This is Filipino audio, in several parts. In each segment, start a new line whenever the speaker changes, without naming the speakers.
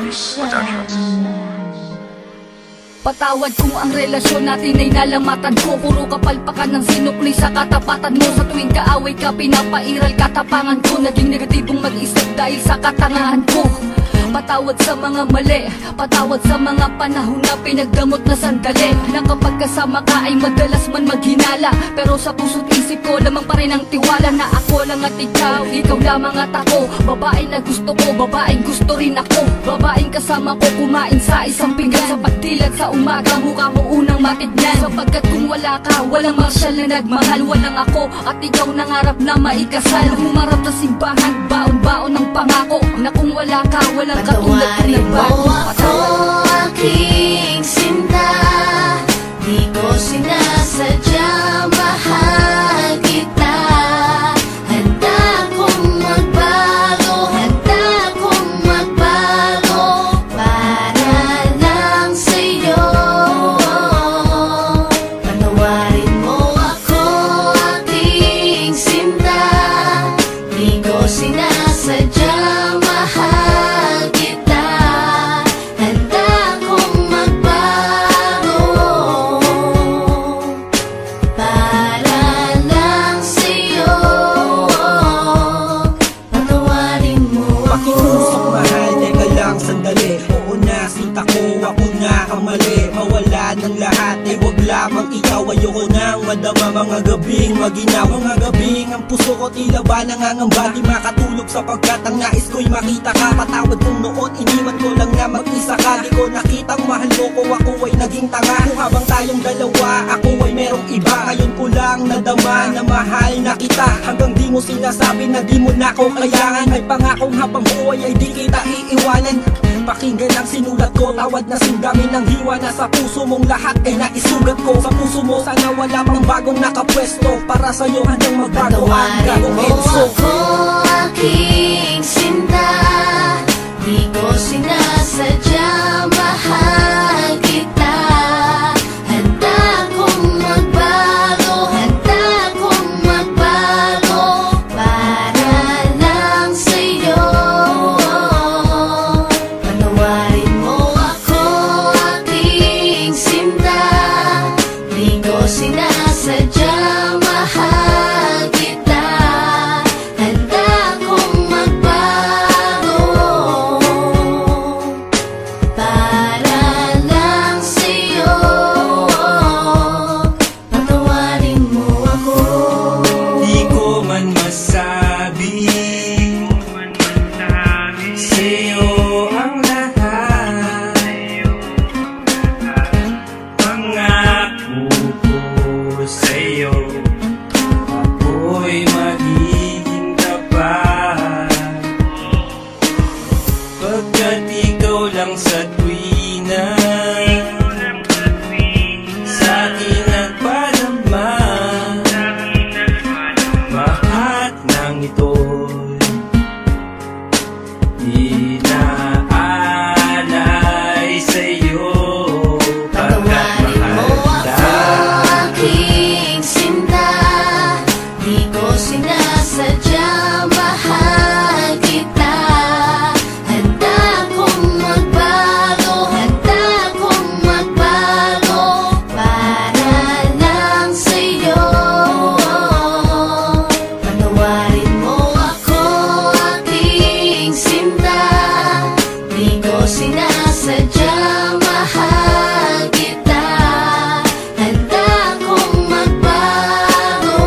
Productions.
Patawad kung ang relasyon natin ay nalamatan ko. Puro kapalpakan ng sinukli sa katapatan mo. Sa tuwing kaaway ka, pinapairal katapangan ko. Naging negatibong mag-isip dahil sa katangahan ko. Patawad sa mga mali, patawad sa mga panahon na pinagdamot na sandali. Na kapag kasama ka ay madalas man maghinala, pero sa puso't isip ko lamang pa rin ang tiwala na ako lang at ikaw lamang at ako. Babae na gusto ko, babaeng gusto rin ako. Babaeng kasama ko kumain sa isang pinggan. Sa pagdilat sa umaga, mukha mo unang matignan. Sapagkat kung wala ka, walang marsyal na nagmahal. Walang ako at ikaw nangarap na maikasal. Humarap sa simbahan, baon-baon ng pangako na kung wala ka, walang
patawarin mo ako, aking sinta. Di ko sinasadya, mahal kita. Handa kong magbago, handa kong magbago para lang sa'yo. Patawarin mo ako, aking sinta. Di ko sinasadya, mahal kita. Handa kong magbago para lang sa'yo. Patawarin mo ako.
Pakiusap mahal, teka lang sandali. Oo na, sinta ko, ako na ang mali. Mawala ng lahat, ay wag lamang ikaw. Ayoko nang madama mga gabing maginaw. Mga gabing ang puso ko tila ba nangangamba. Di makatulog sapagkat ang nais ko'y makita ka. Patawad kung noon, iniwan ko lang na mag-isa ka. Di ko nakitang mahal mo ko, ako ay naging tanga. Kung habang tayong dalawa, ako ay merong iba. Ngayon ko lang nadama na mahal na kita. Hanggang di mo sinasabi na di mo na ko kailangan. May pangakong habang buhay ay di kita iiwanan. Pakinggan ang sinulat ko, tawad na singgamin ng hiwa na sa puso mong lahat ay naisugat ko. Sa puso mo sana wala pang bagong nakapwesto. Para sa'yo handang magbago ang
Patawarin
gagong
mo
Enzo.
ako, aking sinta. Di ko sinasadya, mahal kita. Handa kong magbago, handa kong magbago para lang sa'yo. Patawarin mo ako, aking sinta. Di ko sinasadya, mahal kita. Handa kong magbago para lang sa'yo. Patawarin mo ako.
Di ko man masabi sa'yo ang lahat. Pangako ko sa'yo, ako'y magiging tapat. Pagkat ikaw lang sa tuwina sa'kin nagpadama. Lahat ng ito'y inaalay sa'yo. Pagkat
Patawarin mo
mahal
ako,
kita.
aking sinta. Di ko sinasadya, mahal kita. Handa kong magbago, handa kong magbago para lang sa'yo. Patawarin mo ako, aking sinta. Di ko sinasadya, mahal kita. Handa kong magbago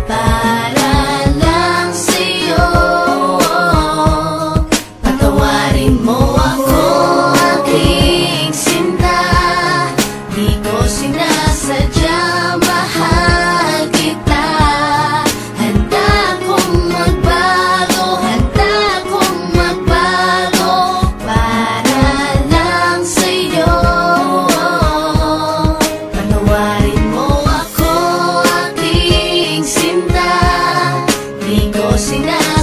para lang sa'yo. Patawarin mo ako, aking sinta. Di ko sinasadya, mahal kita. Handa kong magbago, handa kong magbago para lang sa'yo. Patawarin mo ako, aking sinta. Di ko sinasadya,